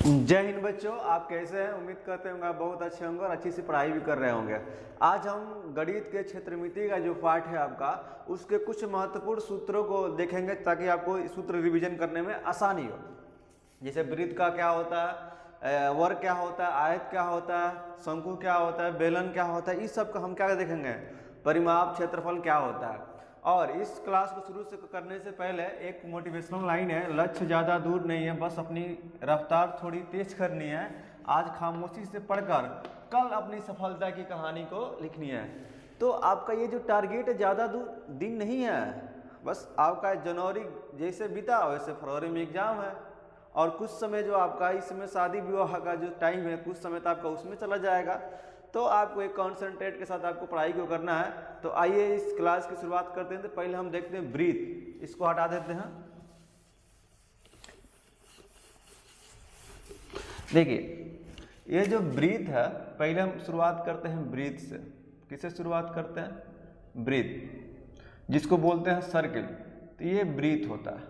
जय हिंद बच्चों, आप कैसे हैं? उम्मीद करते होंगे आप बहुत अच्छे होंगे और अच्छी सी पढ़ाई भी कर रहे होंगे। आज हम गणित के क्षेत्रमिति का जो पार्ट है आपका, उसके कुछ महत्वपूर्ण सूत्रों को देखेंगे ताकि आपको सूत्र रिवीजन करने में आसानी हो। जैसे वृत्त का क्या होता है, वर्ग क्या होता है, आयत क्या होता है, शंकु क्या होता है, बेलन क्या होता है, इस सब का हम क्या देखेंगे। परिमाप, क्षेत्रफल क्या होता है। और इस क्लास को शुरू से करने से पहले एक मोटिवेशनल लाइन है, लक्ष्य ज़्यादा दूर नहीं है, बस अपनी रफ्तार थोड़ी तेज करनी है। आज खामोशी से पढ़कर कल अपनी सफलता की कहानी को लिखनी है। तो आपका ये जो टारगेट है ज़्यादा दूर दिन नहीं है, बस आपका जनवरी जैसे बीता वैसे फरवरी में एग्जाम है और कुछ समय जो आपका इसमें शादी विवाह का जो टाइम है कुछ समय तो आपका उसमें चला जाएगा। तो आपको एक कॉन्सेंट्रेट के साथ आपको पढ़ाई को करना है। तो आइए इस क्लास की शुरुआत करते हैं। तो पहले हम देखते हैं ब्रीथ, इसको हटा देते हैं। देखिए ये जो ब्रीथ है, पहले हम शुरुआत करते हैं ब्रीथ से। किससे शुरुआत करते हैं? ब्रीथ, जिसको बोलते हैं सर्किल। तो ये ब्रीथ होता है।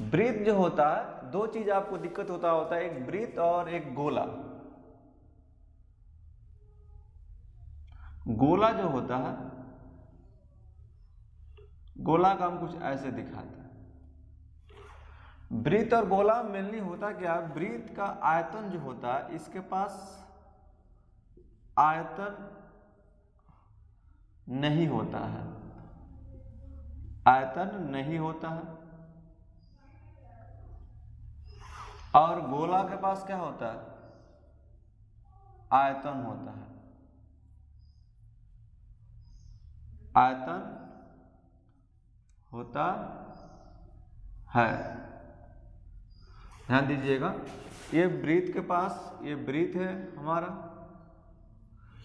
ब्रीथ जो होता है, दो चीज आपको दिक्कत होता है, एक ब्रीथ और एक गोला। गोला जो होता है, गोला का हम कुछ ऐसे दिखाते हैं। ब्रीथ और गोला मेनली होता क्या? ब्रीथ का आयतन जो होता है, इसके पास आयतन नहीं होता है, आयतन नहीं होता है। और गोला के पास क्या होता है? आयतन होता है, आयतन होता है। ध्यान दीजिएगा, ये ब्रीथ के पास, ये ब्रीथ है हमारा,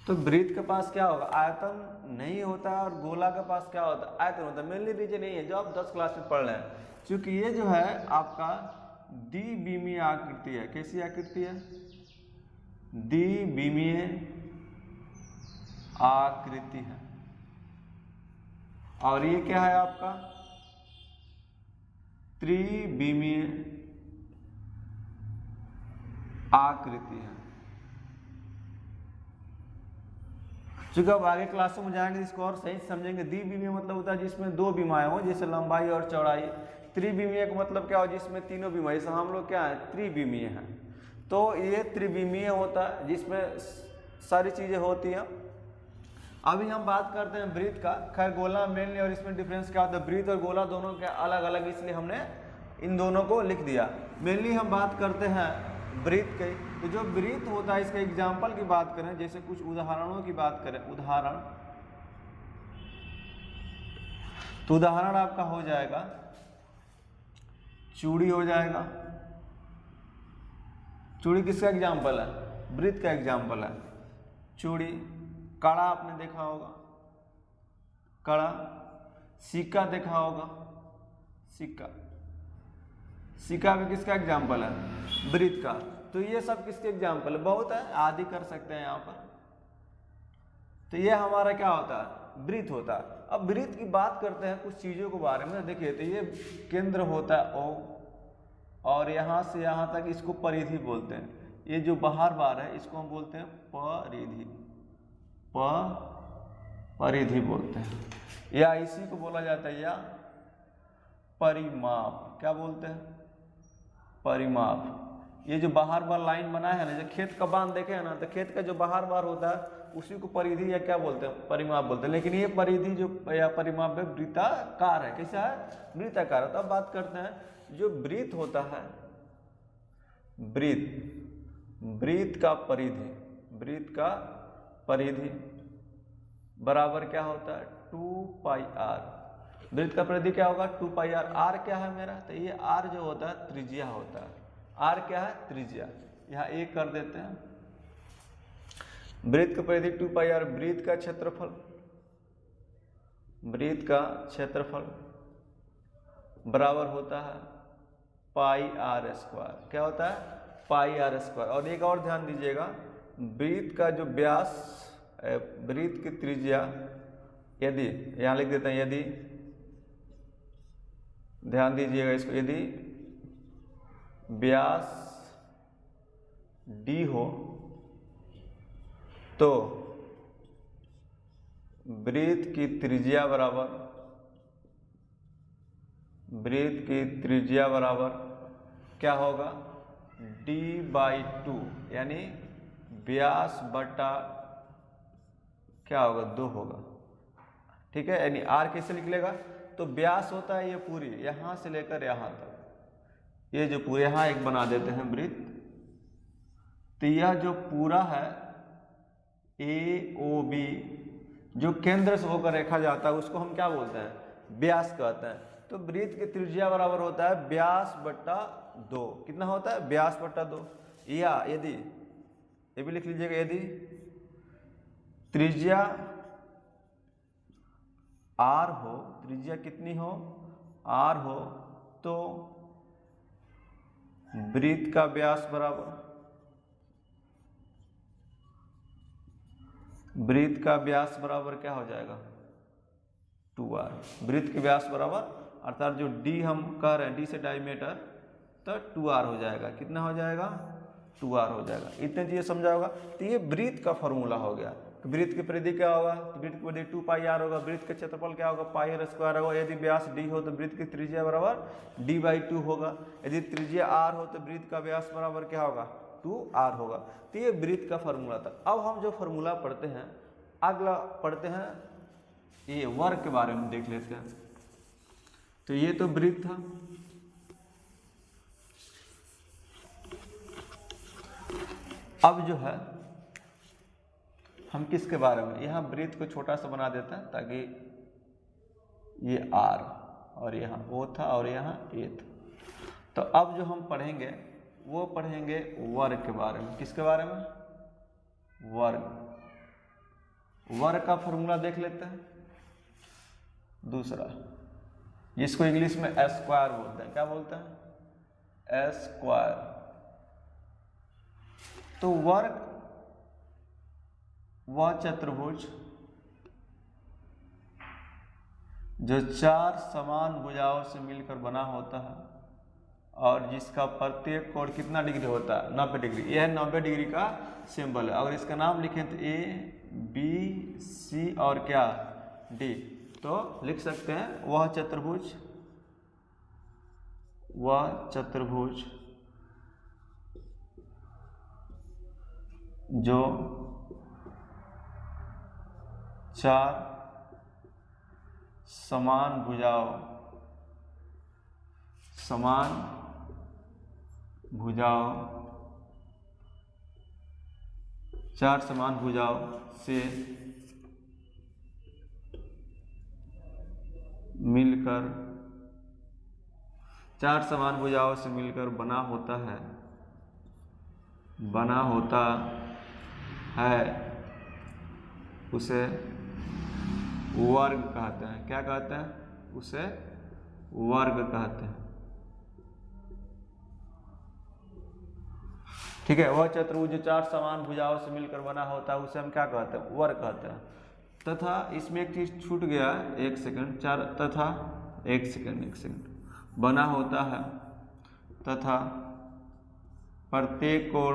तो ब्रीथ के पास क्या होगा? आयतन नहीं होता है। और गोला के पास क्या होता है? आयतन होता है। मेनली रीजन यही है जो आप 10 क्लास में पढ़ रहे हैं, क्योंकि ये जो है आपका द्विविमीय आकृति है। कैसी आकृति है? द्विविमीय आकृति है। और ये क्या है आपका? त्रिविमीय आकृति है। चूंकि अब आगे क्लासों में जाएंगे इसको और सही समझेंगे। द्विविमीय मतलब होता है जिसमें दो विमाएं हो, जैसे लंबाई और चौड़ाई। त्रिविमीय का मतलब क्या हो? जिसमें तीनों विमाएं। जैसे हम लोग क्या है? त्रिविमीय हैं। तो ये त्रिविमीय होता है जिसमें सारी चीजें होती हैं। अभी हम बात करते हैं ब्रीथ का। खैर गोला मेनली, और इसमें डिफरेंस क्या होता है? ब्रीथ और गोला दोनों के अलग अलग, इसलिए हमने इन दोनों को लिख दिया। मेनली हम बात करते हैं ब्रीथ के। तो जो ब्रीथ होता है, इसके एग्जाम्पल की बात करें, जैसे कुछ उदाहरणों की बात करें, उदाहरण, तो उदाहरण आपका हो जाएगा चूड़ी हो जाएगा। चूड़ी किसका एग्जाम्पल है? ब्रीथ का एग्जाम्पल है चूड़ी। कड़ा आपने देखा होगा, कड़ा। सिक्का देखा होगा, सिक्का। सिक्का भी किसका एग्जाम्पल है? ब्रीथ का। तो ये सब किसके एग्जाम्पल है? बहुत है, आदि कर सकते हैं यहाँ पर। तो ये हमारा क्या होता है? ब्रीथ होता है। अब ब्रीथ की बात करते हैं कुछ चीजों के बारे में। देखिए, तो ये केंद्र होता है O, और यहाँ से यहाँ तक इसको परिधि बोलते हैं। ये जो बाहर बार है इसको हम बोलते हैं परिधि, परिधि बोलते हैं, या इसी को बोला जाता है या परिमाप। क्या बोलते हैं? परिमाप। ये जो बाहर बार लाइन बना है ना, जो खेत का बांध देखे है ना, तो खेत का जो बाहर बार होता है उसी को परिधि या क्या बोलते हैं? परिमाप बोलते हैं। लेकिन ये परिधि जो या परिमाप है वृत्ताकार है। कैसा है? वृत्ताकार है। तो अब बात करते हैं जो ब्रीथ होता है, ब्रीथ, ब्रीथ का परिधि, ब्रीथ का परिधि बराबर क्या होता है? 2πr। ब्रीथ का परिधि क्या होगा? 2πr। आर क्या है मेरा? तो ये आर जो होता है त्रिज्या होता है। आर क्या है? त्रिज्या। यहाँ एक कर देते हैं। ब्रीथ का परिधि 2πr। ब्रीथ का क्षेत्रफल, ब्रीथ का क्षेत्रफल बराबर होता है πr²। क्या होता है? πr²। और एक और ध्यान दीजिएगा, ब्रीथ का जो व्यास, ब्रीथ की त्रिज्या, यदि यहाँ लिख देते हैं, यदि, ध्यान दीजिएगा इसको, यदि व्यास d हो तो वृत्त की त्रिज्या बराबर क्या होगा, d/2 यानी व्यास बटा क्या होगा, 2 होगा। ठीक है, यानी r कैसे निकलेगा, तो व्यास होता है ये पूरी यहां से लेकर यहां तक, ये जो पूरे यहां एक बना देते हैं वृत्त, तो यह जो पूरा है AOB जो केंद्र से होकर रेखा जाता है उसको हम क्या बोलते हैं, व्यास कहते हैं। तो वृत्त की त्रिज्या बराबर होता है व्यास बट्टा 2। कितना होता है, व्यास बट्टा 2। या यदि ये भी लिख लीजिएगा, यदि त्रिज्या r हो, त्रिज्या कितनी हो, r हो, तो वृत्त का व्यास बराबर, वृत्त का व्यास बराबर क्या हो जाएगा, 2r। वृत्त के व्यास बराबर अर्थात जो d हम कह रहे हैं, d से डायमीटर, तो 2r हो जाएगा। कितना हो जाएगा, 2r हो जाएगा। इतने चीजें समझा होगा। तो ये वृत्त का फॉर्मूला हो गया। तो वृत्त की परिधि क्या होगा, तो वृत्त की परिधि 2πr होगा। वृत्त का क्षेत्रफल क्या होगा, πr² होगा। यदि व्यास d हो तो वृत्त की त्रिज्या बराबर d/2 होगा। यदि त्रिज्या r हो तो वृत्त का व्यास बराबर क्या होगा, 2r होगा। तो ये वृत्त का फॉर्मूला था। अब हम जो फॉर्मूला पढ़ते हैं, अगला पढ़ते हैं ये वर्ग के बारे में देख लेते हैं। तो ये तो वृत्त था, अब जो है हम किसके बारे में, यहाँ वृत्त को छोटा सा बना देते हैं ताकि ये r और यहाँ O था और यहाँ A था। तो अब जो हम पढ़ेंगे वो पढ़ेंगे वर्ग के बारे में। किसके बारे में, वर्ग। वर्ग का फॉर्मूला देख लेते हैं। दूसरा, जिसको इंग्लिश में स्क्वायर बोलते हैं, क्या बोलते हैं, स्क्वायर। तो वर्ग वह चतुर्भुज जो 4 समान भुजाओं से मिलकर बना होता है और जिसका प्रत्येक कोण कितना डिग्री होता है, 90 डिग्री। यह 90 डिग्री का सिंबल है। अगर इसका नाम लिखें तो A, B, C और क्या, D, तो लिख सकते हैं वह चतुर्भुज जो 4 समान भुजाओं 4 समान भुजाओं से मिलकर बना होता है उसे वर्ग कहते हैं। क्या कहते हैं, उसे वर्ग कहते हैं। ठीक है, वह चतुर्भुज जो 4 समान भुजाओं से मिलकर बना होता है उसे हम क्या कहते हैं, वर्ग कहते हैं। तथा इसमें एक चीज छूट गया, एक सेकंड, बना होता है तथा प्रत्येक कोण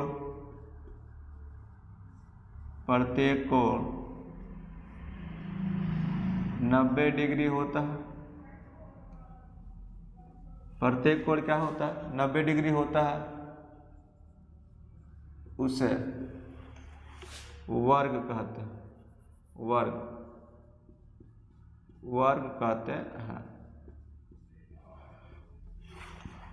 90 डिग्री होता है। प्रत्येक कोण क्या होता है, 90 डिग्री होता है। उसे वर्ग कहते हैं, वर्ग कहते हैं।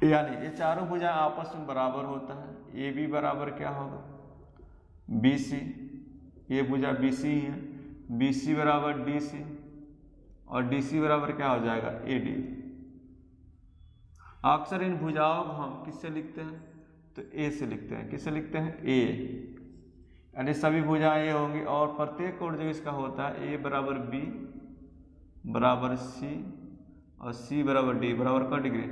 यानी ये चारों भुजाएं आपस में बराबर होता है। ए बी बराबर क्या होगा, BC, ये भुजा BC ही है, BC बराबर DC और DC बराबर क्या हो जाएगा, AD। अक्सर इन भुजाओं को हम किससे लिखते हैं, तो A से लिखते हैं। किससे लिखते हैं, A, यानी सभी भुजाएं A होंगी और प्रत्येक कोण जो इसका होता है A बराबर B बराबर C और C बराबर D बराबर का डिग्री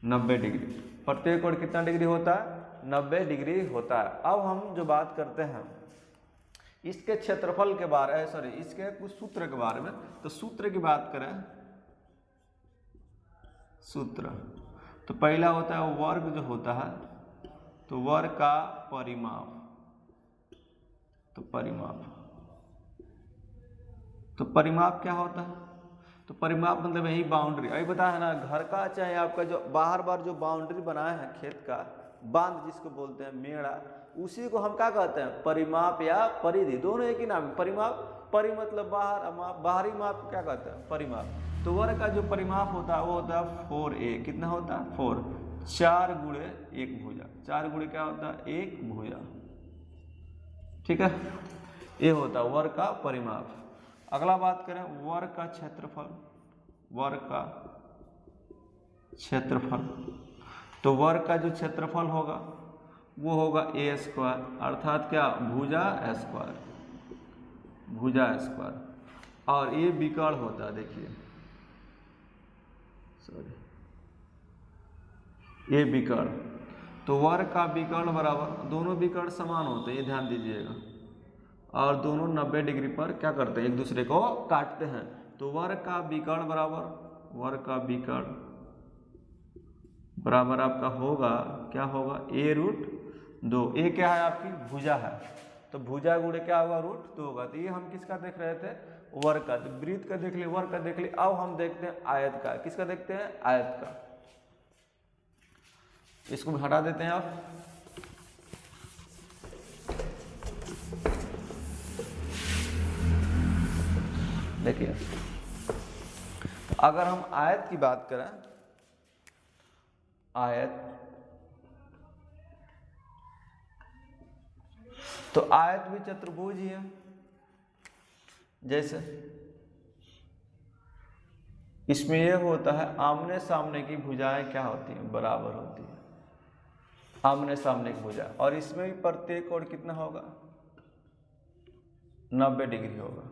90 डिग्री। प्रत्येक कोण कितना डिग्री होता है, 90 डिग्री होता है। अब हम जो बात करते हैं इसके क्षेत्रफल के बारे में, इसके कुछ सूत्र के बारे में। तो सूत्र की बात करें, सूत्र, तो तो पहला होता है वर्ग जो होता है, तो वर्ग का परिमाप, तो परिमाप क्या होता है? तो परिमाप मतलब यही बाउंड्री, अभी बताया है ना, घर का चाहे आपका जो बार जो बाउंड्री बनाया है खेत का, बांध जिसको बोलते हैं, मेड़ा, उसी को हम क्या कहते हैं? परिमाप या परिधि, दोनों एक ही नाम है। परिमाप, परि मतलब बाहर, माप, बाहरी माप को क्या कहते हैं? परिमाप। तो वर्ग का जो परिमाप होता है वो होता है 4a। कितना होता है? 4। 4 गुणे 1 भुजा। 4 गुणे क्या होता है? 1 भुजा। ठीक है, ये होता है वर्ग का परिमाप। अगला बात करें वर्ग का क्षेत्रफल। वर्ग का क्षेत्रफल, तो वर्ग का जो क्षेत्रफल होगा वो होगा a स्क्वायर, अर्थात क्या? भुजा स्क्वायर, भुजा स्क्वायर। और ये विकर्ण होता है, देखिए, सॉरी, ये विकर्ण। तो वर्ग का विकर्ण बराबर, दोनों विकर्ण समान होते हैं, ये ध्यान दीजिएगा, और दोनों 90 डिग्री पर क्या करते हैं? एक दूसरे को काटते हैं। तो वर्ग का विकर्ण बराबर, वर्ग का विकर्ण बराबर आपका होगा, क्या होगा? a√2। ए क्या है? आपकी भुजा है, तो भुजा गुणे क्या होगा? √2 होगा। तो ये हम किसका देख रहे थे? वर्ग का। तो वृत्त का देख लिए, वर्ग का देख लिए, अब हम देखते हैं आयत का। किसका देखते हैं? आयत का। इसको हटा देते हैं आप। देखिए, अगर हम आयत की बात करें, आयत, तो आयत भी चतुर्भुज ही है। जैसे इसमें यह होता है, आमने सामने की भुजाएं क्या होती हैं? बराबर होती है, आमने सामने की भुजा। और इसमें भी प्रत्येक कोण कितना होगा? 90 डिग्री होगा।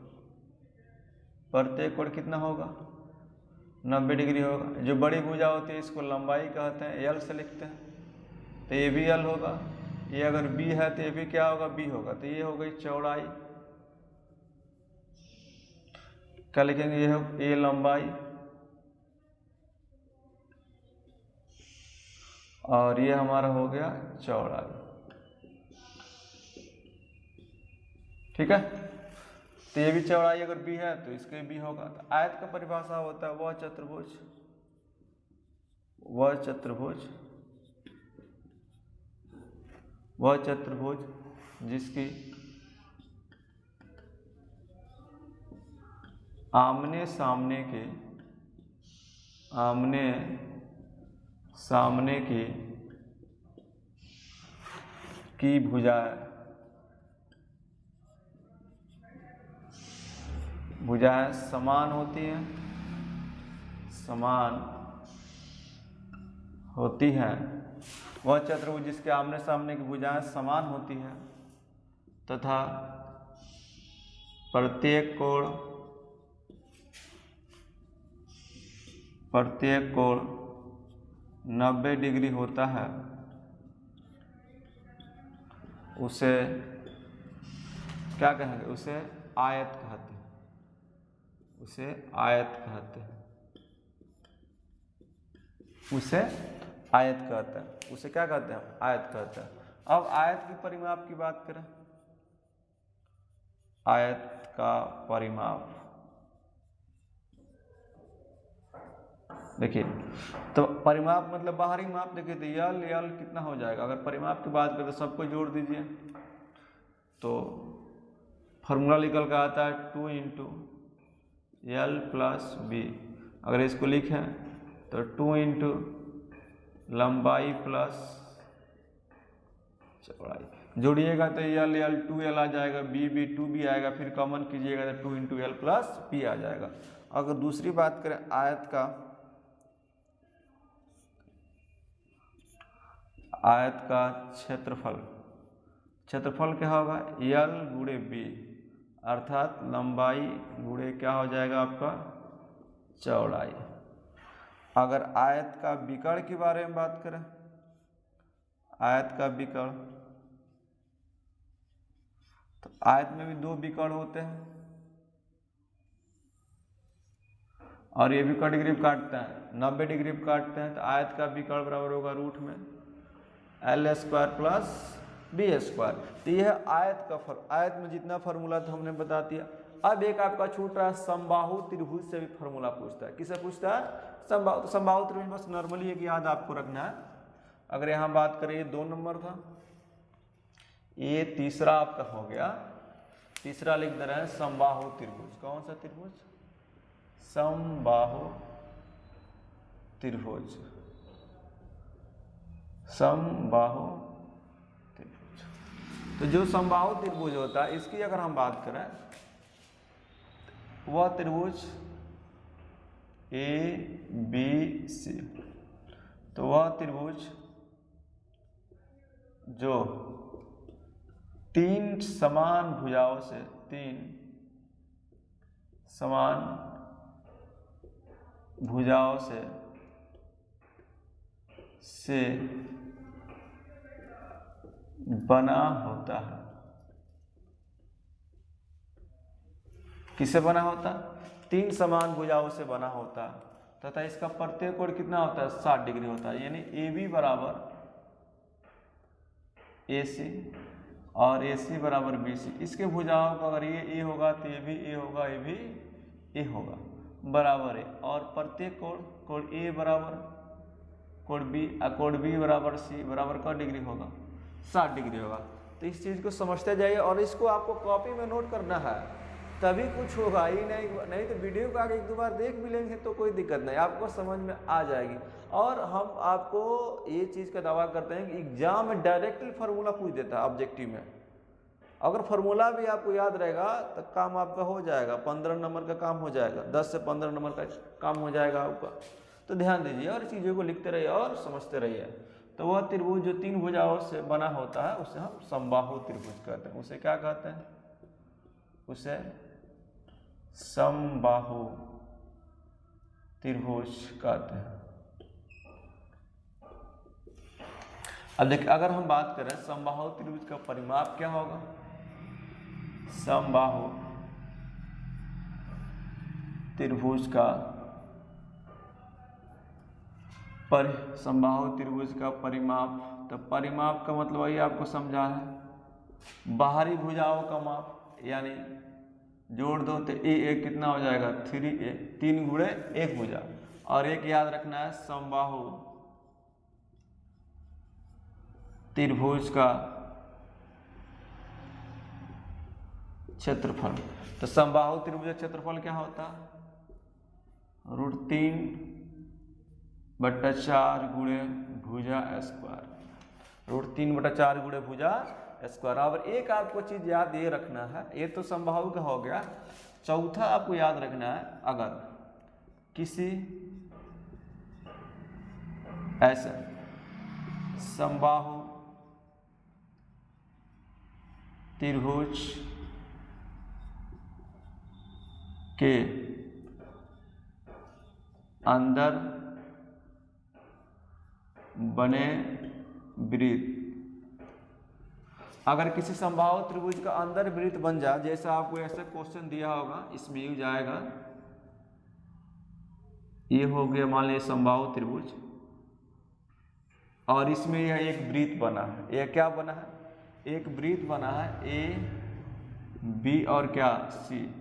प्रत्येक कोण कितना होगा? 90 डिग्री होगा। जो बड़ी भुजा होती है इसको लंबाई कहते हैं, एल से लिखते हैं, तो ये भी एल होगा। ये अगर बी है तो ये भी क्या होगा? बी होगा। तो ये हो गई चौड़ाई, क्या लिखेंगे? ये हो ये लंबाई, और ये हमारा हो गया चौड़ाई। ठीक है, तो ये भी चौड़ाई अगर बी है तो इसके बी होगा। तो आयत का परिभाषा होता है वह चतुर्भुज, वह चतुर्भुज, वह चतुर्भुज जिसकी आमने सामने के, आमने सामने की भुजाएं समान होती हैं, समान होती हैं। वह चतुर्भुज जिसके आमने सामने की भुजाएं समान होती हैं तथा प्रत्येक कोण 90 डिग्री होता है, उसे क्या कहेंगे? उसे आयत कहते हैं, उसे आयत कहते हैं, उसे आयत कहते हैं। उसे क्या कहते हैं? आयत कहते हैं। अब आयत की परिमाप की बात करें, आयत का परिमाप, देखिए, तो परिमाप मतलब बाहरी माप। देखिए, तो यल कितना हो जाएगा? अगर परिमाप की बात करें तो सबको जोड़ दीजिए, तो फॉर्मूला निकल कर आता है 2 × L + B। अगर इसको लिखें तो 2 × लंबाई प्लस चौड़ाई, जोड़िएगा तो L 2L आ जाएगा, B 2B आएगा, फिर कॉमन कीजिएगा तो 2 × L + B आ जाएगा। अगर दूसरी बात करें आयत का, आयत का क्षेत्रफल, क्षेत्रफल क्या होगा? L गुणे B, अर्थात लंबाई गुणे क्या हो जाएगा आपका? चौड़ाई। अगर आयत का विकर्ण के बारे में बात करें, आयत का विकर्ण, तो आयत में भी 2 विकर्ण होते हैं। और ये भी का डिग्री में काटते हैं, 90 डिग्री में काटते हैं, तो आयत का विकर्ण बराबर होगा रूट में l square plus b square. तो यह आयत का आयत में जितना फार्मूला था हमने बता दिया। अब एक आपका छूट रहा है समबाहु त्रिभुज से भी फार्मूला पूछता है। किससे पूछता है? समबाहु। समबाहु त्रिभुज बस नॉर्मली एक याद आपको रखना है। अगर यहाँ बात करें, ये 2 नंबर था, ये तीसरा आपका हो गया, तीसरा लिख दे रहे हैं समबाहु त्रिभुज। कौन सा त्रिभुज? समबाहु त्रिभुज। समबाहु त्रिभुज। तो जो समबाहु त्रिभुज होता है, इसकी अगर हम बात करें, वह त्रिभुज ए बी सी, तो वह त्रिभुज जो 3 समान भुजाओं से, 3 समान भुजाओं से बना होता है। किससे बना होता? 3 समान भुजाओं से बना होता है तथा इसका प्रत्येक कोण कितना होता है? 60 डिग्री होता है। यानी ए बी बराबर ए सी और ए सी बराबर बी सी। इसके भुजाओं का अगर ये ए होगा तो ये भी ए होगा, ये भी ए होगा, बराबर है। और प्रत्येक कोण ए बराबर कोण बी बराबर सी बराबर का डिग्री होगा? 60 डिग्री होगा। तो इस चीज़ को समझते जाइए और इसको आपको कॉपी में नोट करना है, तभी कुछ होगा ही नहीं तो वीडियो को आगे 1-2 बार देख भी लेंगे तो कोई दिक्कत नहीं, आपको समझ में आ जाएगी। और हम आपको ये चीज़ का दावा करते हैं कि एग्जाम में डायरेक्टली फार्मूला पूछ देता है ऑब्जेक्टिव में। अगर फार्मूला भी आपको याद रहेगा तो काम आपका हो जाएगा, 15 नंबर का काम हो जाएगा, 10 से 15 नंबर का काम हो जाएगा आपका। तो ध्यान दीजिए और चीज़ों को लिखते रहिए और समझते रहिए। तो वह त्रिभुज जो 3 भुजाओं से बना होता है उसे हम समबाहु त्रिभुज कहते हैं। उसे क्या कहते हैं? उसे समबाहु त्रिभुज कहते हैं। अब देखिए, अगर हम बात करें समबाहु त्रिभुज का परिमाप क्या होगा? समबाहु त्रिभुज का समबाहु त्रिभुज का परिमाप, तो परिमाप का मतलब वही आपको समझा है, बाहरी भुजाओं का माप, यानी जोड़ दो तो ए कितना हो जाएगा? 3a, 3 गुणे 1 भुजा। और एक याद रखना है समबाहु त्रिभुज का क्षेत्रफल। तो समबाहु त्रिभुज का क्षेत्रफल क्या होता? √3/4 गुणे भुजा स्क्वायर, √3/4 गुणे भुजा स्क्वायर। और एक आपको चीज याद ये रखना है, ये तो समबाहु का हो गया। चौथा आपको याद रखना है, अगर किसी ऐसे समबाहु त्रिभुज के अंदर बने वृत्त, अगर किसी समबाहु त्रिभुज का अंदर वृत्त बन जाए, जैसा आपको ऐसा क्वेश्चन दिया होगा, इसमें यूज आएगा, ये हो गया मान लीजिए समबाहु त्रिभुज और इसमें यह एक वृत्त बना है। यह क्या बना है? एक वृत्त बना है ए बी और क्या सी।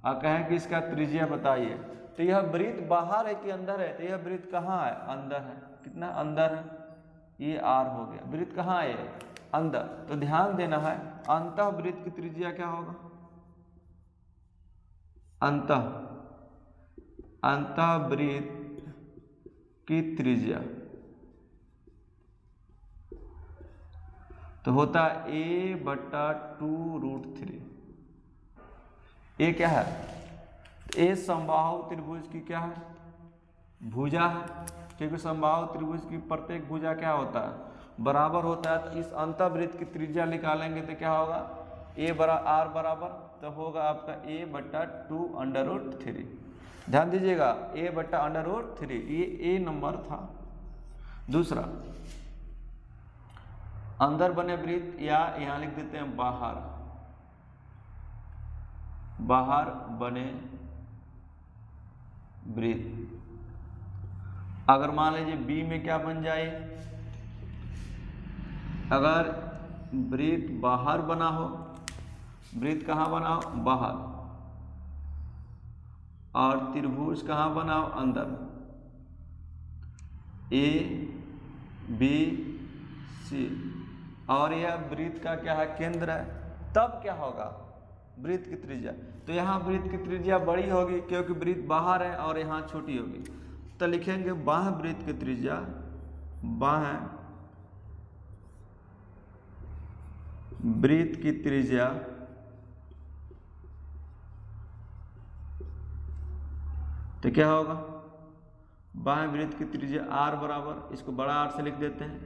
आप कहें कि इसका त्रिज्या बताइए, तो यह वृत्त बाहर है कि अंदर है? तो यह वृत्त कहाँ है? अंदर है। कितना अंदर है? ये आर हो गया। वृत्त कहाँ है? अंदर। तो ध्यान देना है, अंतः वृत्त की त्रिज्या क्या होगा? अंतः वृत्त की त्रिज्या तो होता a/2√3। ये क्या है? ए समबाहु त्रिभुज की क्या है? भुजा है, क्योंकि समबाहु त्रिभुज की प्रत्येक भुजा क्या होता है? बराबर होता है। तो इस अंतःवृत्त की त्रिज्या निकालेंगे तो क्या होगा? आर बराबर तो होगा आपका a/2√3। ध्यान दीजिएगा, a/√3, ये ए नंबर था। दूसरा, अंदर बने वृत्त, या यहां लिख देते हैं बाहर बने वृत्त। अगर मान लीजिए बी में क्या बन जाए, अगर वृत्त बाहर बना हो, वृत्त कहाँ बना हो, बाहर, और त्रिभुज कहाँ बना हो, अंदर, ए बी सी, और यह वृत्त का क्या है, केंद्र है, तब क्या होगा, वृत्त की त्रिज्या। तो यहाँ वृत्त की त्रिज्या बड़ी होगी क्योंकि वृत्त बाहर है और यहाँ छोटी होगी, तो लिखेंगे बाह्य वृत्त की त्रिज्या, बाह्य वृत्त की त्रिज्या तो क्या होगा, बाह्य वृत्त की त्रिज्या r बराबर, इसको बड़ा R से लिख देते हैं,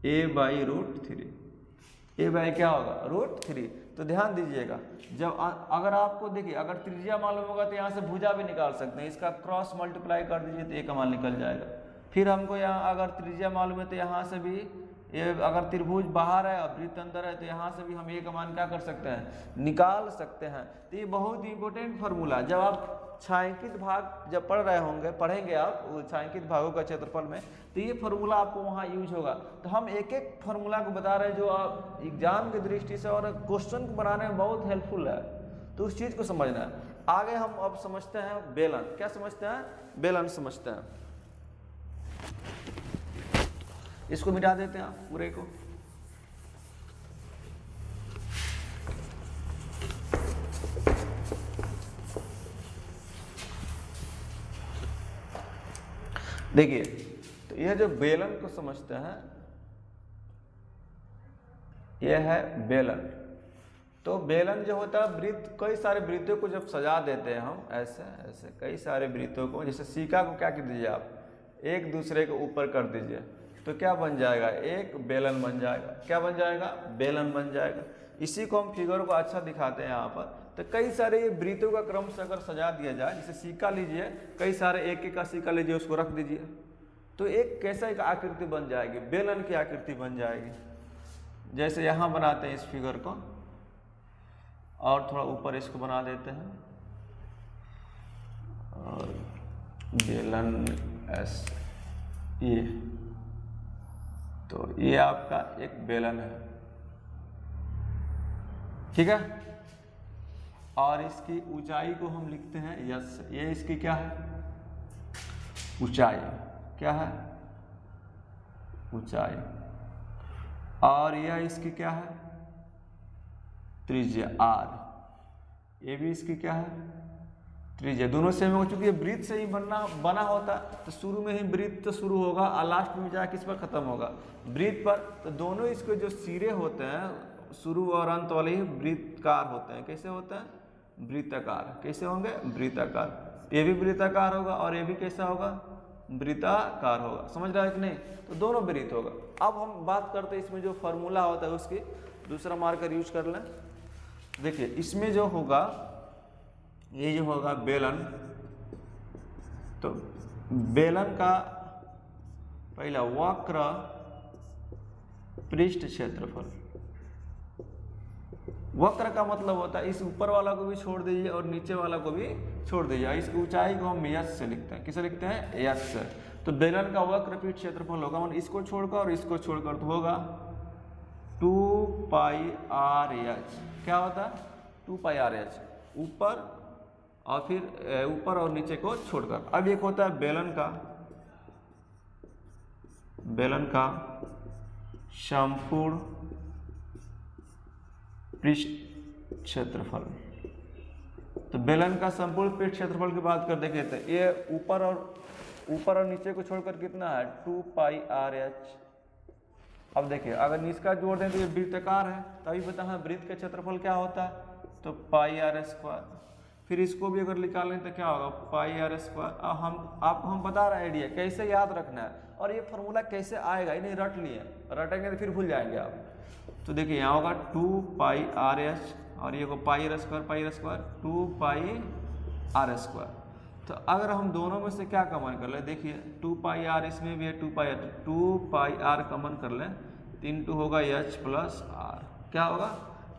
a/√3। a/ क्या होगा, √3। तो ध्यान दीजिएगा, जब अगर आपको देखिए, अगर त्रिज्या मालूम होगा तो यहाँ से भुजा भी निकाल सकते हैं, इसका क्रॉस मल्टीप्लाई कर दीजिए तो a का मान निकल जाएगा। फिर हमको यहाँ अगर त्रिज्या मालूम है तो यहाँ से भी ये, अगर त्रिभुज बाहर है और वृत्त अंदर है तो यहाँ से भी हम a का मान क्या कर सकते हैं, निकाल सकते हैं। तो ये बहुत ही इंपॉर्टेंट फार्मूला, जब आप छायांकित भाग जब पढ़ रहे होंगे, पढ़ेंगे आप छायांकित भागों का क्षेत्रफल में, तो ये फार्मूला आपको वहाँ यूज होगा। तो हम एक एक फार्मूला को बता रहे हैं जो आप एग्जाम की दृष्टि से और क्वेश्चन को बनाने में बहुत हेल्पफुल है, तो उस चीज़ को समझना है। आगे हम अब समझते हैं बेलन। क्या समझते हैं, बेलन समझते हैं। इसको मिटा देते हैं पूरे को। देखिए, तो यह जो बेलन को समझते हैं, यह है बेलन। तो बेलन जो होता है, वृत्त, कई सारे वृत्तों को जब सजा देते हैं हम ऐसे ऐसे, कई सारे वृत्तों को, जैसे सिक्का को क्या कर दीजिए आप, एक दूसरे के ऊपर कर दीजिए, तो क्या बन जाएगा, एक बेलन बन जाएगा। क्या बन जाएगा, बेलन बन जाएगा। इसी को हम फिगर को अच्छा दिखाते हैं यहाँ पर। तो कई सारे ये वृत्तों का क्रम से अगर सजा दिया जाए, जैसे सिक्का लीजिए, कई सारे एक एक का सिक्का लीजिए, उसको रख दीजिए, तो एक कैसा एक आकृति बन जाएगी, बेलन की आकृति बन जाएगी। जैसे यहाँ बनाते हैं इस फिगर को, और थोड़ा ऊपर इसको बना देते हैं, और बेलन एस, ये, तो ये आपका एक बेलन है, ठीक है। और इसकी ऊंचाई को हम लिखते हैं यस, ये इसकी क्या है, ऊंचाई, क्या है, ऊंचाई। और यह इसकी क्या है, त्रिज्या आर, ये भी इसकी क्या है, त्रिज्या। दोनों सेम हो चुकी है। वृत्त से ही बना होता, तो शुरू में ही वृत्त तो शुरू होगा और लास्ट में जाकर किस पर खत्म होगा, वृत्त पर। तो दोनों इसके जो सिरे होते हैं, शुरू और अंत वाले ही वृत्ताकार होते हैं। कैसे होते हैं, वृत्ताकार। कैसे होंगे, वृत्ताकार। ये भी वृत्ताकार होगा और ये भी कैसा होगा, वृत्ताकार होगा। समझ रहा है कि नहीं, तो दोनों वृत्त होगा। अब हम बात करते हैं इसमें जो फॉर्मूला होता है उसकी, दूसरा मार्कर यूज कर लें। देखिए, इसमें जो होगा, ये जो होगा बेलन, तो बेलन का पहला वक्र पृष्ठ क्षेत्रफल। वक्र का मतलब होता है इस ऊपर वाला को भी छोड़ दीजिए और नीचे वाला को भी छोड़ दीजिए। इसकी ऊंचाई को हम यस से लिखते हैं। किसे लिखते हैं, यस से। तो बेलन का वक्र पृष्ठ क्षेत्रफल होगा, मतलब इसको छोड़कर और इसको छोड़कर, तो होगा 2πr(h). क्या होता है, 2πr(h), ऊपर और फिर ऊपर और नीचे को छोड़कर। अब एक होता है बेलन का संपूर्ण पृष्ठ क्षेत्रफल। तो बेलन का संपूर्ण पृष्ठ क्षेत्रफल की बात कर देखें तो ये ऊपर और नीचे को छोड़कर कितना है, 2πr(h). अब देखिए, अगर इसका जोड़ दें तो ये वृत्ताकार है, तभी पता है वृत्त का क्षेत्रफल क्या होता है, तो πr²। फिर इसको भी अगर निकालें तो क्या होगा, πr²। आपको हम बता रहे हैं आइडिया कैसे याद रखना है, और ये फार्मूला कैसे आएगा, इन्हें रट लिए, रटेंगे तो फिर भूल जाएंगे आप। तो देखिए, यहाँ होगा 2πr(h) और ये को πr², 2πr²। तो अगर हम दोनों में से क्या कॉमन कर ले, देखिए 2πr इसमें भी है, 2πr कॉमन कर लें, 3 होगा h प्लस r। क्या होगा,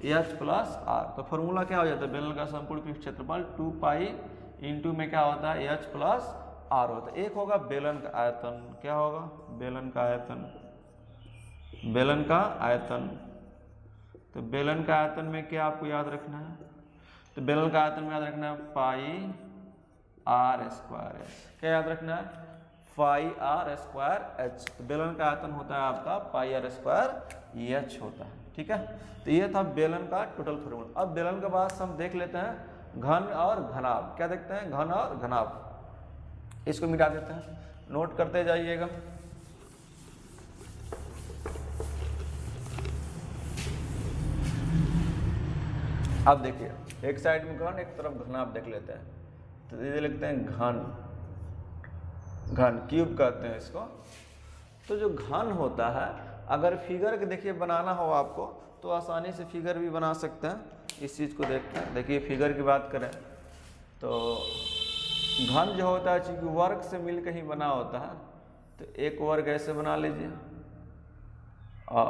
h प्लस r। तो फॉर्मूला क्या हो जाता है, बेलन का संपूर्ण पृष्ठ क्षेत्रफल इंटू में क्या होता है एच प्लस आर होता है। एक होगा बेलन का आयतन, क्या होगा बेलन का आयतन, बेलन का आयतन। तो बेलन का आयतन में क्या आपको याद रखना है, तो बेलन का आयतन में याद रखना है पाई आर स्क्वायर एच। क्या याद रखना है पाई आर स्क्वायर एच। तो बेलन का आयतन होता है आपका पाई आर स्क्वायर एच होता है, ठीक है। तो ये था बेलन का टोटल फॉर्मूला। अब बेलन के बाद हम देख लेते हैं घन और घनाभ। क्या देखते हैं घन और घनाभ, इसको मिटा देते हैं, नोट करते जाइएगा। अब देखिए एक साइड में घन एक तरफ घनाभ देख लेते हैं। तो ये लिखते हैं घन, घन क्यूब कहते हैं इसको। तो जो घन होता है अगर फिगर के देखिए बनाना हो आपको तो आसानी से फिगर भी बना सकते हैं। इस चीज़ को देखते हैं, देखिए फिगर की बात करें तो घन जो होता है चूंकि वर्ग से मिलकर ही बना होता है, तो एक वर्ग ऐसे बना लीजिए और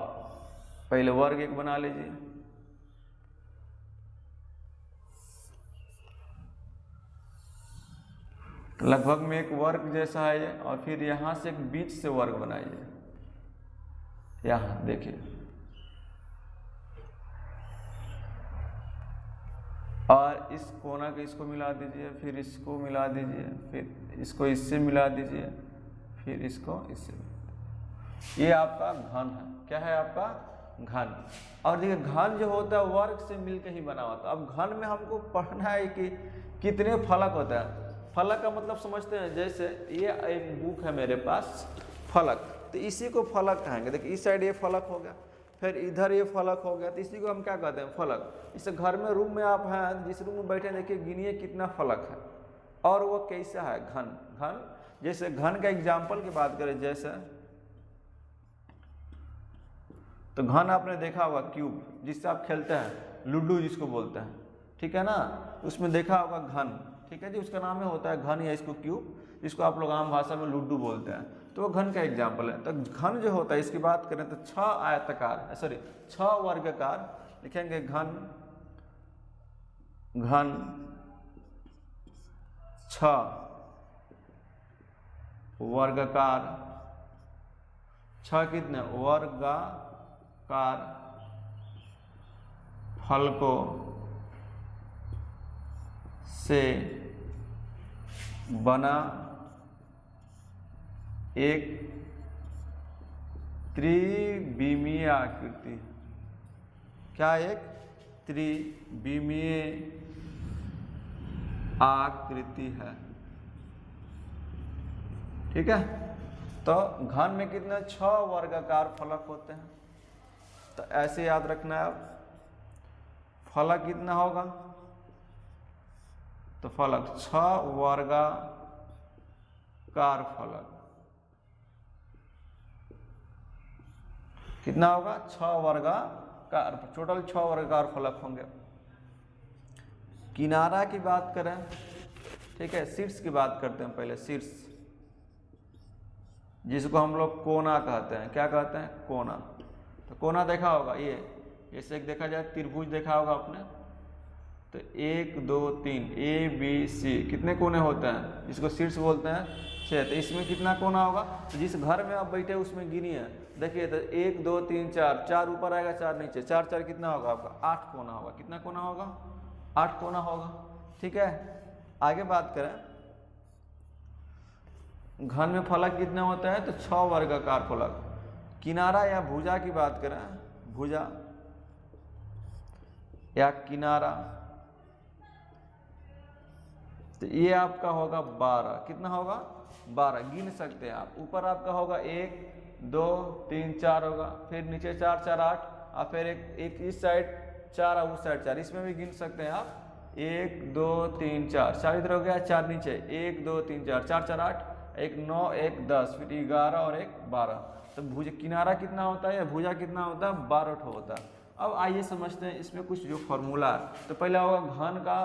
पहले वर्ग एक बना लीजिए, तो लगभग में एक वर्ग जैसा है ये। और फिर यहाँ से एक बीच से वर्ग बनाइए, यहाँ देखिए, और इस कोना के इसको मिला दीजिए, फिर इसको मिला दीजिए, फिर इसको इससे मिला दीजिए, फिर इसको इससे। ये आपका घन है। क्या है आपका घन। और देखिए घन जो होता है वर्ग से मिलकर ही बना होता है। अब घन में हमको पढ़ना है कि कितने फलक होता है। फलक का मतलब समझते हैं, जैसे ये एक बुक है मेरे पास फलक, तो इसी को फलक कहेंगे। देखिए इस साइड ये फलक हो गया, फिर इधर ये फलक हो गया, तो इसी को हम क्या कहते हैं फलक। इस घर में रूम में आप हैं, जिस रूम में बैठे देखिए गिनिए कितना फलक है और वो कैसा है घन। घन जैसे घन का एग्जाम्पल की बात करें जैसे, तो घन आपने देखा होगा क्यूब जिससे आप खेलते हैं, लूडो जिसको बोलते हैं, ठीक है ना, उसमें देखा होगा घन, ठीक है जी, उसका नाम है होता है घन या इसको क्यूब, जिसको आप लोग आम भाषा में लूडो बोलते हैं। तो वो घन का एग्जाम्पल है। तो घन जो होता है इसकी बात करें तो 6 आयताकार, सॉरी 6 वर्गाकार लिखेंगे घन, घन 6 वर्गाकार, 6 कितने वर्गाकार फलकों से बना एक त्रिविमीय आकृति। क्या एक त्रिविमीय आकृति है, ठीक है। तो घन में कितने 6 वर्गाकार फलक होते हैं। तो ऐसे याद रखना है। फलक कितना होगा, तो फलक 6 वर्गाकार फलक कितना होगा 6 वर्गाकार, टोटल 6 वर्गाकार फलक होंगे। किनारा की बात करें, ठीक है, शीर्ष की बात करते हैं पहले। शीर्ष जिसको हम लोग कोना कहते हैं, क्या कहते हैं कोना। तो कोना देखा होगा ये, जैसे एक देखा जाए त्रिभुज देखा होगा आपने, तो 1 2 3 ABC कितने कोने होते हैं, जिसको शीर्ष बोलते हैं 6। तो इसमें कितना कोना होगा, तो जिस घर में आप बैठे उसमें गिनिए, देखिए तो 1 2 3 4, 4 ऊपर आएगा 4 नीचे, 4 4 कितना होगा आपका 8 कोना होगा। कितना कोना होगा 8 कोना होगा, ठीक है। आगे बात करें घन में फलक कितना होता है, तो 6 वर्गाकार फलक। किनारा या भुजा की बात करें, भुजा या किनारा, तो ये आपका होगा 12। कितना होगा 12, गिन सकते हैं आप। ऊपर आपका होगा 1 2 3 4 होगा, फिर नीचे 4 4 8, और फिर एक इस साइड 4 और उस साइड 4, इसमें भी गिन सकते हैं आप। 1 2 3 4, 4 इधर हो गया, 4 नीचे, 1 2 3 4, 4 4 8, 1 9 1 10, फिर 11 और 1 12। तो भुजा किनारा कितना होता है या भुजा कितना होता है 12 होता है। अब आइए समझते हैं इसमें कुछ जो फॉर्मूला है। तो पहला होगा घन का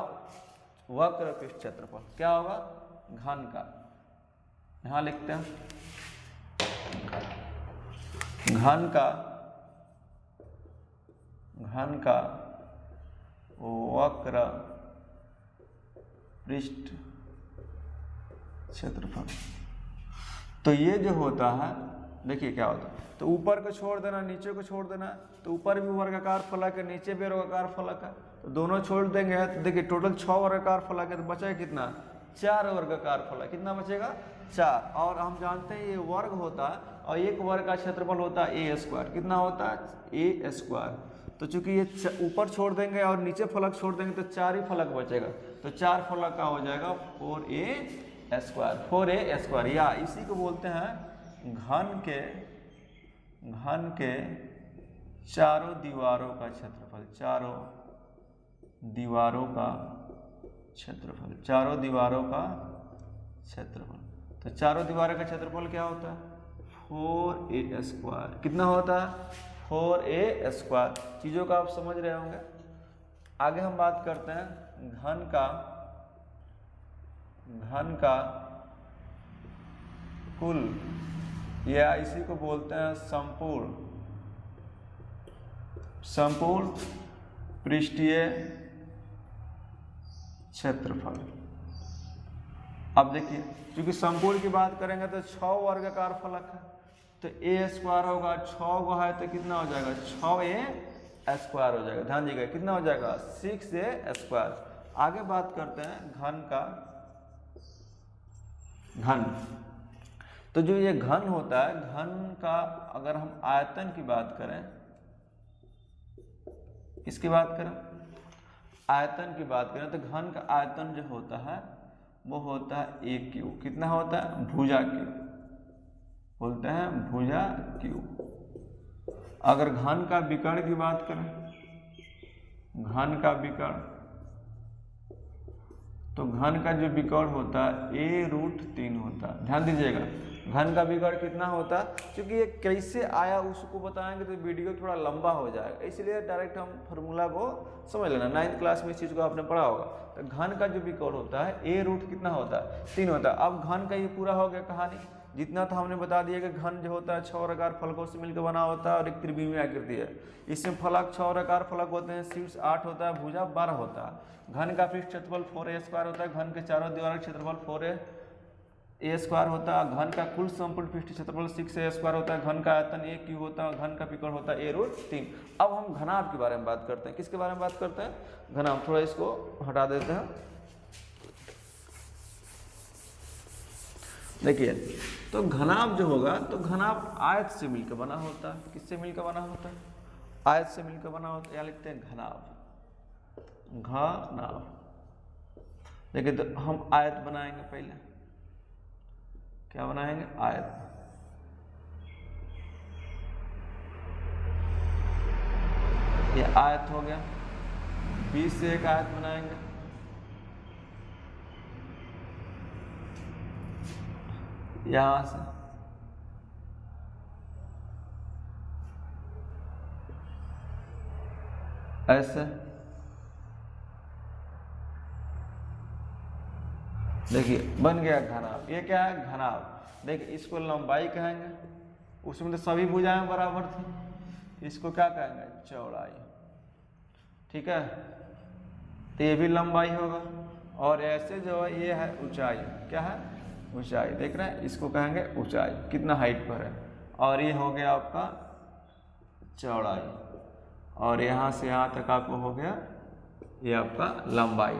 वक्र पृष्ठ क्षेत्रफल। क्या होगा घन का, यहां लिखते हैं घन का वक्र पृष्ठ क्षेत्रफल। तो ये जो होता है देखिए क्या होता है, तो ऊपर को छोड़ देना, नीचे को छोड़ देना, तो ऊपर भी वर्गाकार फलक है, नीचे भी वर्गाकार फलक है, तो दोनों छोड़ देंगे तो देखिए टोटल 6 वर्गाकार फलक है, तो बचेगा कितना, 4 वर्गाकार फलक। कितना बचेगा, 4। और हम जानते हैं ये वर्ग होता है और एक वर्ग का क्षेत्रफल होता है ए स्क्वायर। कितना होता है, ए स्क्वायर। तो चूंकि ये ऊपर छोड़ देंगे और नीचे फलक छोड़ देंगे तो 4 ही फलक बचेगा, तो 4 फलक का हो जाएगा 4a स्क्वायर, 4a स्क्वायर। या इसी को बोलते हैं घन के चारों दीवारों का क्षेत्रफल, चारों दीवारों का क्षेत्रफल, चारों दीवारों का क्षेत्रफल। तो चारों दीवारों का क्षेत्रफल क्या होता है, 4a स्क्वायर। कितना होता है, 4a स्क्वायर। चीज़ों का आप समझ रहे होंगे। आगे हम बात करते हैं घन का कुल, या इसी को बोलते हैं संपूर्ण पृष्ठीय क्षेत्रफल। अब देखिए क्योंकि संपूर्ण की बात करेंगे तो 6 वर्गाकार फलक है, तो ए स्क्वायर होगा, 6 को है तो कितना हो जाएगा, 6a स्क्वायर हो जाएगा। ध्यान दीजिएगा कितना हो जाएगा, 6a स्क्वायर। आगे बात करते हैं घन। तो जो ये घन होता है, घन का अगर हम आयतन की बात करें, इसकी बात करें, आयतन की बात करें, तो घन का आयतन जो होता है वो होता है a³। कितना होता है, भुजा क्यूब, बोलते हैं भुजा क्यूब। अगर घन का विकर्ण की बात करें, घन का विकर्ण, तो घन का जो विकर्ण होता है a√3 होता है। ध्यान दीजिएगा घन का विकर्ण कितना होता है, क्योंकि ये कैसे आया उसको बताएंगे तो वीडियो थोड़ा लंबा हो जाएगा, इसलिए डायरेक्ट हम फार्मूला को समझ लेना। 9th क्लास में इस चीज़ को आपने पढ़ा होगा। तो घन का जो विकर्ण होता है a² कितना होता है, 3 होता है। अब घन का ये पूरा हो गया कहानी। जितना था हमने बता दिया कि घन जो होता है 6 वर्गाकार फलकों से मिलकर बना होता है और एक त्रिविमीय आकृति है। इसमें फलक 6 वर्गाकार फलक होते हैं, शीर्ष 8 होता है, भुजा 12 होता है। घन का पृष्ठ क्षेत्रफल 4a स्क्वायर होता है, घन के चारों दीवार का क्षेत्रफल 4a स्क्वायर होता है। घन का कुल संपूर्ण पृष्ठ क्षेत्रफल 6a स्क्वायर होता है। घन का आयतन a³ होता है। घन का विकर्ण होता है a√3। अब हम घनाभ के बारे में बात करते हैं। किसके बारे में बात करते हैं, घनाभ। थोड़ा इसको हटा देते हैं। देखिए तो घनाभ जो होगा, तो घनाभ आयत से मिलकर बना होता है। किससे मिलकर बना होता है, आयत से मिलकर बना होता है। या लिखते हैं घनाभ, घनाभ। देखिए तो हम आयत बनाएंगे, पहले क्या बनाएंगे, आयत। ये आयत हो गया, बीच से एक आयत बनाएंगे, यहां से ऐसे। देखिए बन गया घनाभ। ये क्या है, घनाभ। देखिए इसको लंबाई कहेंगे, उसमें तो सभी भुजाएं बराबर थी। इसको क्या कहेंगे, चौड़ाई। ठीक है, तो ये भी लंबाई होगा। और ऐसे जो है ये है ऊंचाई। क्या है, ऊंचाई। देख रहे हैं, इसको कहेंगे ऊंचाई, कितना हाइट पर है। और ये हो गया आपका चौड़ाई। और यहाँ से यहाँ तक आपको हो गया ये आपका लंबाई।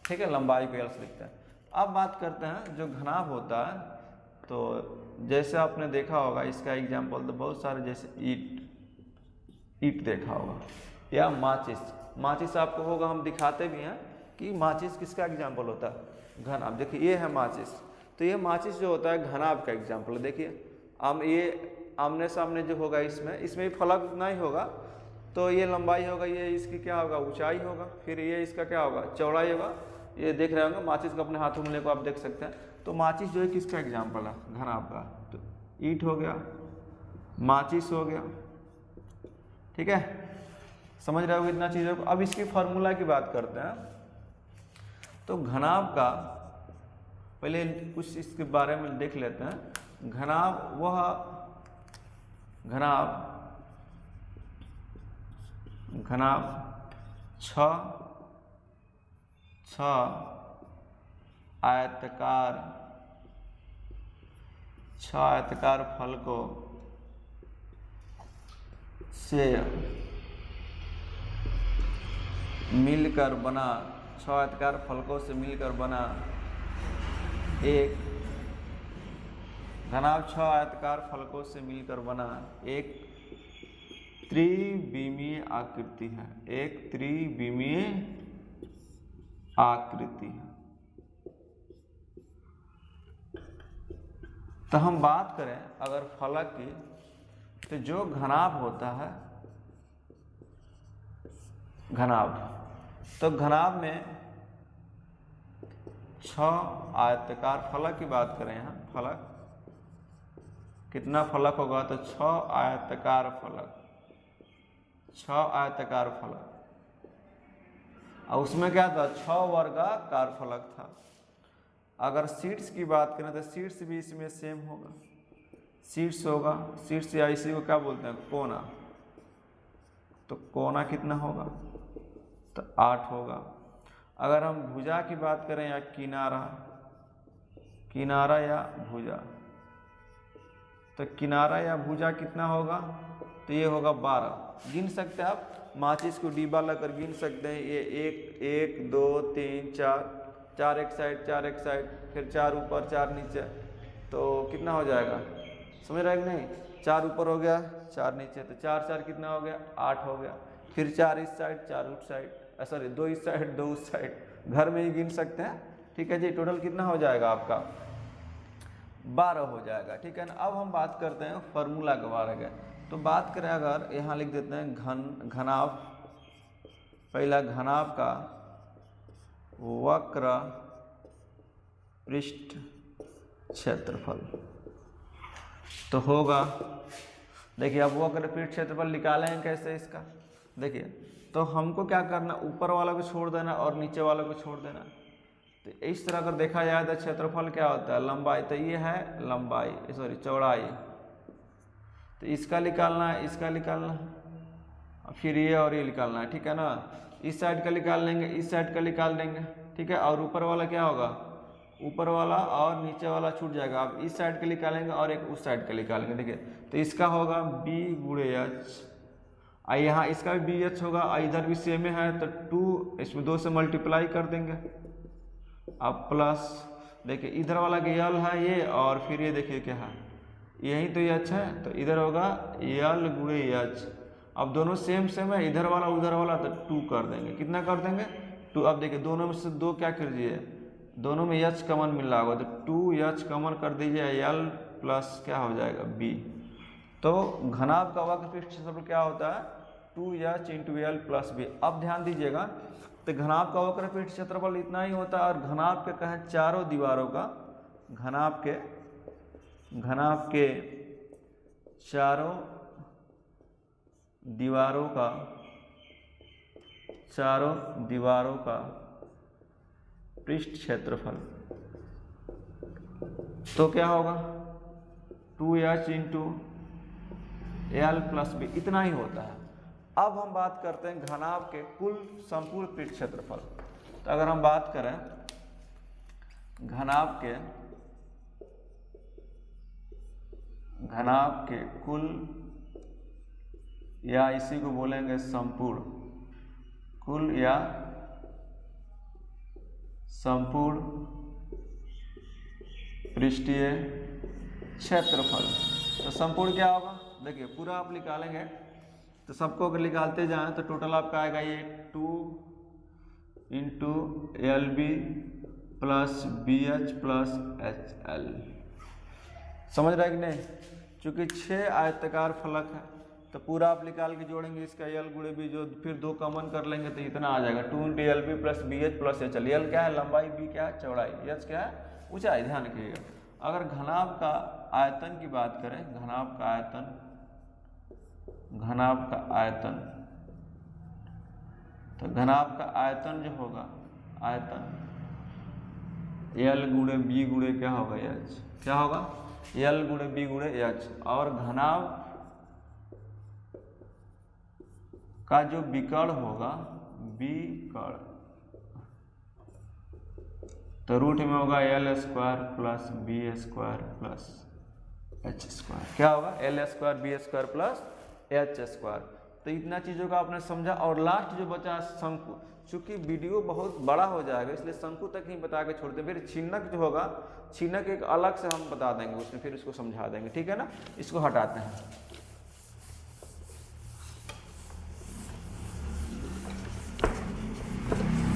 ठीक है, लंबाई को एल से लिखते हैं। अब बात करते हैं जो घनाभ होता है, तो जैसे आपने देखा होगा, इसका एग्जाम्पल तो बहुत सारे, जैसे ईट देखा होगा, या माचिस आपको होगा, हम दिखाते भी हैं कि माचिस किसका एग्जाम्पल होता है, घनाभ। देखिए ये है माचिस, तो ये माचिस जो होता है घनाभ का एग्जाम्पल है। देखिए ये आमने सामने जो होगा, इसमें भी फलक उतना ही होगा, तो ये लंबाई होगा, ये इसकी क्या होगा, ऊंचाई होगा। फिर ये इसका क्या होगा, चौड़ाई होगा। ये देख रहे होंगे माचिस को, अपने हाथों में लेकर आप देख सकते हैं। तो माचिस जो है किसका एग्जाम्पल है, घनाभ का। तो ईंट हो गया, माचिस हो गया। ठीक है, समझ रहे हो इतना चीज़ों को। अब इसकी फार्मूला की बात करते हैं। तो घनाभ का पहले कुछ इसके बारे में देख लेते हैं। घनाभ छह आयताकार 6 आयताकार फलकों से मिलकर बना 6 आयताकार फलकों से मिलकर बना एक घनाभ 6 आयताकार फलकों से मिलकर बना एक त्रिविमीय आकृति है। एक त्रिविमीय आकृति है। तो हम बात करें अगर फलक की, तो जो घनाभ होता है, घनाभ, तो घनाभ में 6 आयताकार फलक की बात करें, यहाँ फलक कितना फलक होगा, तो 6 आयताकार फलक, 6 आयताकार फलक, और उसमें क्या था, 6 वर्गाकार फलक था। अगर शीर्ष की बात करें तो शीर्ष भी इसमें सेम होगा, शीर्ष होगा, शीर्ष या इसी को क्या बोलते हैं, कोना। तो कोना कितना होगा, तो 8 होगा। अगर हम भुजा की बात करें या किनारा, किनारा या भुजा, तो किनारा या भुजा कितना होगा, तो ये होगा 12। गिन सकते हैं आप, माचिस को डिब्बा लगाकर गिन सकते हैं। ये 1 2 3 4 एक साइड, 4 एक साइड, फिर 4 ऊपर 4 नीचे, तो कितना हो जाएगा, समझ रहे हैं कि नहीं। 4 ऊपर हो गया, 4 नीचे, तो 4 4 कितना हो गया, 8 हो गया। फिर 4 इस साइड, 4 उस साइड, सॉरी 2 इस साइड 2 उस साइड, घर में ही गिन सकते हैं। ठीक है जी, टोटल कितना हो जाएगा आपका, 12 हो जाएगा। ठीक है ना। अब हम बात करते हैं फार्मूला के बारे में। तो बात करें, अगर यहाँ लिख देते हैं घनाभ, पहला घनाभ का वक्र पृष्ठ क्षेत्रफल, तो होगा, देखिए अब वक्र पृष्ठ क्षेत्रफल निकालेंगे कैसे इसका, देखिए तो हमको क्या करना, ऊपर वाला को छोड़ देना और नीचे वाला को छोड़ देना। तो इस तरह अगर देखा जाए तो क्षेत्रफल क्या होता है, लंबाई, तो ये है लंबाई, सॉरी चौड़ाई, तो इसका निकालना है, इसका निकालना है, फिर ये और ये निकालना है। ठीक है ना। इस साइड का निकाल लेंगे, इस साइड का निकाल देंगे। ठीक है। और ऊपर वाला क्या होगा, ऊपर वाला और नीचे वाला छूट जाएगा। आप इस साइड का निकालेंगे और एक उस साइड का निकालेंगे। देखिए तो इसका होगा b गुणे h, यहाँ इसका भी बी एच होगा, इधर भी सेम है, तो 2 इसमें 2 से मल्टीप्लाई कर देंगे। अब प्लस, देखिए इधर वाला यल है ये, और फिर ये देखिए क्या है, यही तो एच है, तो इधर होगा यल गुणे एच। अब दोनों सेम सेम है, इधर वाला उधर वाला, तो 2 कर देंगे। कितना कर देंगे, 2। अब देखिए दोनों में से 2 क्या कीजिए, दोनों में एच कॉमन मिल रहा होगा, तो 2h कॉमन कर दीजिए, यल प्लस क्या हो जाएगा b। तो घनाभ का वक्र पृष्ठ क्षेत्रफल क्या होता है, 2h into L plus b। अब ध्यान दीजिएगा, तो घनाभ का वक्र पृष्ठ क्षेत्रफल इतना ही होता है, और घनाभ के कहें चारों दीवारों का, घनाभ के चारों दीवारों का पृष्ठ क्षेत्रफल, तो क्या होगा, 2h into l plus B, इतना ही होता है। अब हम बात करते हैं घनाभ के कुल संपूर्ण पृष्ठ क्षेत्रफल। तो अगर हम बात करें घनाभ के कुल, या इसी को बोलेंगे संपूर्ण, कुल या संपूर्ण पृष्ठीय क्षेत्रफल। तो संपूर्ण क्या होगा, देखिए पूरा आप निकालेंगे, तो सबको अगर निकालते जाएं तो टोटल आपका आएगा ये 2 into l b plus b h plus h l. समझ रहे कि नहीं। चूँकि 6 आयताकार फलक है, तो पूरा आप निकाल के जोड़ेंगे, इसका एल गुणे बी, जो फिर 2 कॉमन कर लेंगे तो इतना आ जाएगा, 2 into l b plus b h plus h l. L क्या है, लंबाई, बी क्या है, चौड़ाई, एच क्या है, ऊंचाई। ध्यान रखिएगा। अगर घनाभ का आयतन की बात करें, घनाभ का आयतन, तो घनाभ का आयतन जो होगा, आयतन एल गुणे बी गुणे क्या होगा, एच, क्या होगा, एल गुणे बी गुणे एच। और घनाभ का जो विकर्ण होगा, विकर्ण, तो रूट में होगा l square plus b square plus h square, क्या होगा l square b square plus h square. तो इतना चीज़ों का आपने समझा। और लास्ट जो बचा शंकु, चूंकि वीडियो बहुत बड़ा हो जाएगा इसलिए शंकु तक ही बता के छोड़ते, फिर छिन्नक जो होगा छिन्नक एक अलग से हम बता देंगे उसमें, फिर उसको समझा देंगे, ठीक है ना। इसको हटाते हैं।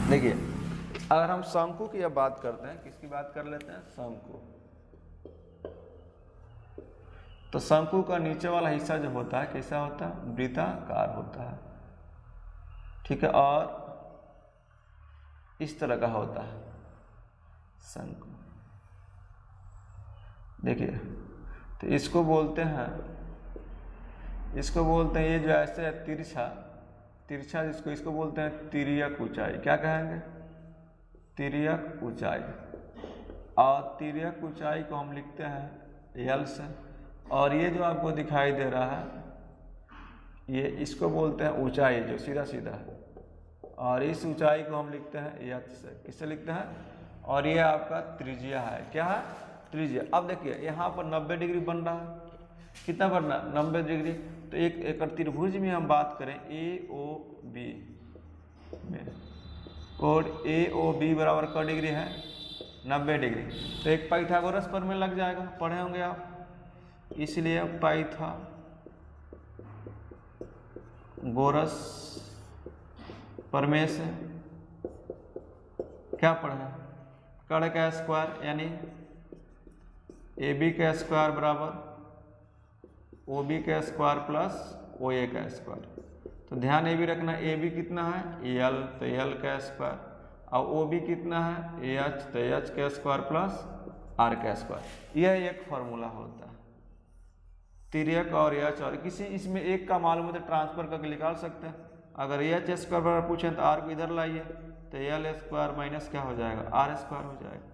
देखिए अगर हम शंकु की अब बात करते हैं, किसकी बात कर लेते हैं, शंकु। तो शंकु का नीचे वाला हिस्सा जो होता है कैसा होता है, वृत्ताकार होता है, ठीक है, और इस तरह का होता है शंकु। देखिए तो इसको बोलते हैं ये जो ऐसे है तिरछा जिसको इसको बोलते हैं तिर्यक ऊंचाई। क्या कहेंगे, तिर्यक ऊंचाई। और तिर्यक ऊंचाई को हम लिखते हैं यल से। और ये जो आपको दिखाई दे रहा है ये इसको बोलते हैं ऊंचाई जो सीधा सीधा है, और इस ऊंचाई को हम लिखते हैं एच से। किससे लिखते हैं, और ये आपका त्रिज्या है, क्या है, त्रिज्या। अब देखिए यहाँ पर 90 डिग्री बन रहा है, कितना बन रहा है 90 डिग्री। तो एक त्रिभुज में हम बात करें ए ओ बी में, और ए ओ बी बराबर क डिग्री है 90 डिग्री। तो एक पाइथागोरस पर में लग जाएगा, पढ़े होंगे आप, इसलिए पाइथागोरस प्रमेय से क्या पढ़ा, कर्ण का स्क्वायर यानी ए बी का स्क्वायर बराबर ओ बी का स्क्वायर प्लस ओ ए का स्क्वायर। तो ध्यान ये भी रखना, ए बी कितना है एल, तो एल का स्क्वायर, और ओ बी कितना है एच, तो एच का स्क्वायर प्लस आर का स्क्वायर। यह एक फॉर्मूला होता है तिर्यक और एच, और किसी इसमें एक का मालूम है तो ट्रांसफर करके निकाल सकते हैं। अगर एच स्क्वायर बराबर पूछें तो आर को इधर लाइए, तो एल स्क्वायर माइनस क्या हो जाएगा आर स्क्वायर हो जाएगा।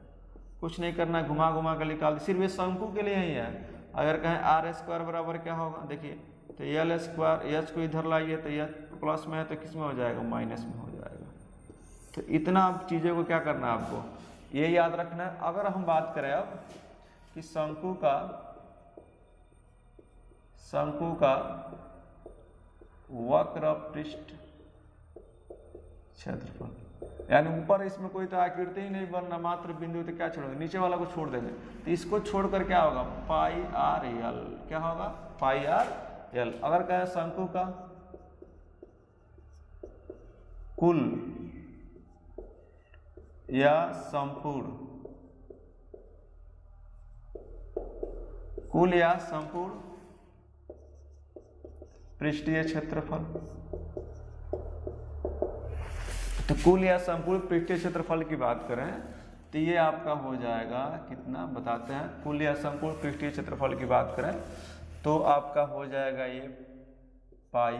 कुछ नहीं करना, घुमा घुमा कर निकाल, सिर्फ ये शंकु के लिए ही है। अगर कहें आर स्क्वायर बराबर क्या होगा, देखिए तो एल स्क्वायर एच को इधर लाइए तो एच प्लस में है तो किस में हो जाएगा माइनस में हो जाएगा। तो इतना आप चीज़ों को क्या करना है आपको ये याद रखना है। अगर हम बात करें अब कि शंकु का वक्र पृष्ठ क्षेत्रफल, यानी ऊपर इसमें कोई तो आकृति ही नहीं बनना, मात्र बिंदु, तो क्या छोड़ेंगे नीचे वाला को छोड़ देंगे। तो इसको छोड़कर क्या होगा पाई आर एल, क्या होगा पाई आर एल। अगर कहें शंकु का कुल या संपूर्ण पृष्ठीय क्षेत्रफल, तो कुल या संपूर्ण पृष्ठीय क्षेत्रफल की बात करें तो ये आपका हो जाएगा कितना बताते हैं, कुल या संपूर्ण पृष्ठीय क्षेत्रफल की बात करें तो आपका हो जाएगा ये पाई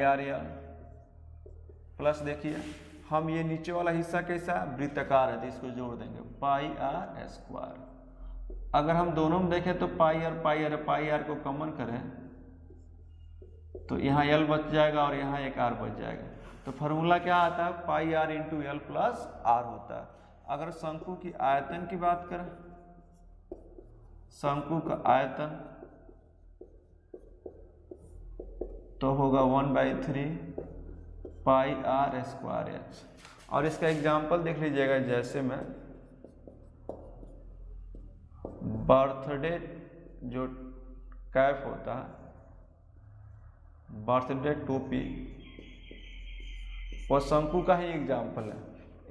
आर एल प्लस, देखिए हम ये नीचे वाला हिस्सा कैसा वृत्ताकार है तो इसको जोड़ देंगे पाई आर स्क्वायर। अगर हम दोनों में देखें तो पाई आर को कॉमन करें तो यहाँ एल बच जाएगा और यहाँ एक आर बच जाएगा। तो फार्मूला क्या आता है pi r into l plus r होता है। अगर शंकु की आयतन की बात करें, शंकु का आयतन तो होगा 1/3 पाई आर स्क्वायर एच। और इसका एग्जाम्पल देख लीजिएगा, जैसे मैं बर्थडे जो कैप होता है, बर्थडे टोपी, वो शंकु का ही एग्जाम्पल है।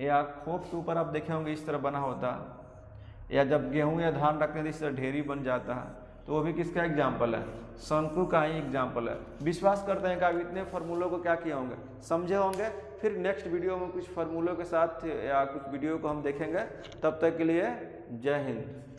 या खोप के ऊपर आप देखे होंगे इस तरह बना होता है, या जब गेहूं या धान रखते हैं तो इस तरह ढेरी बन जाता है, तो वो भी किसका एग्जाम्पल है शंकु का ही एग्जाम्पल है। विश्वास करते हैं कि आप इतने फार्मूलों को क्या किए होंगे समझे होंगे। फिर नेक्स्ट वीडियो में कुछ फार्मूलों के साथ या कुछ वीडियो को हम देखेंगे। तब तक के लिए जय हिंद।